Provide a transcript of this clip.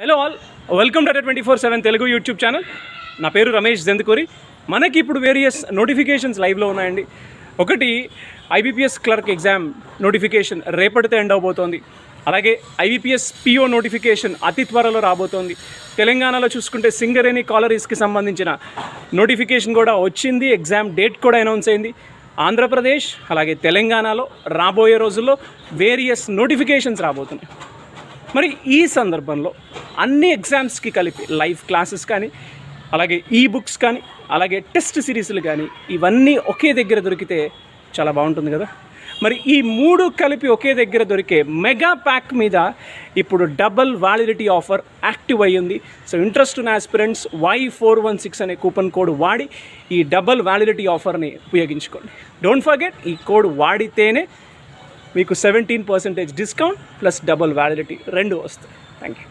Hello all, welcome to 24/7 Telugu YouTube channel. నా పేరు రమేష్ జందుకూరి. మనకి ఇప్పుడు వేరియస్ నోటిఫికేషన్స్ లైవ్లో ఉన్నాయండి. ఒకటి ఐబీపీఎస్ క్లర్క్ ఎగ్జామ్ నోటిఫికేషన్ రేపటితో ఎండ్ అవబోతోంది. అలాగే ఐబీపీఎస్ పిఓ నోటిఫికేషన్ అతి త్వరలో రాబోతోంది. తెలంగాణలో చూసుకుంటే సింగరేణి కాలరీస్కి సంబంధించిన నోటిఫికేషన్ కూడా వచ్చింది. ఎగ్జామ్ డేట్ కూడా అనౌన్స్ అయింది. ఆంధ్రప్రదేశ్ అలాగే తెలంగాణలో రాబోయే రోజుల్లో వేరియస్ నోటిఫికేషన్స్ రాబోతున్నాయి. మరి ఈ సందర్భంలో అన్ని ఎగ్జామ్స్కి కలిపి లైవ్ క్లాసెస్ కానీ, అలాగే ఈ బుక్స్ కానీ, అలాగే టెస్ట్ సిరీస్లు కానీ ఇవన్నీ ఒకే దగ్గర దొరికితే చాలా బాగుంటుంది కదా. మరి ఈ మూడు కలిపి ఒకే దగ్గర దొరికే మెగా ప్యాక్ మీద ఇప్పుడు డబుల్ వ్యాలిడిటీ ఆఫర్ యాక్టివ్ అయ్యింది. సో ఇంట్రెస్ట్ ఉన్న ఆస్పిరెంట్స్ Y416 అనే కూపన్ కోడ్ వాడి ఈ డబుల్ వ్యాలిడిటీ ఆఫర్ని ఉపయోగించుకోండి. డోంట్ ఫర్గెట్, ఈ కోడ్ వాడితేనే మీకు 17% డిస్కౌంట్ ప్లస్ డబుల్ వ్యాలిడిటీ రెండు వస్తాయి. Thank you.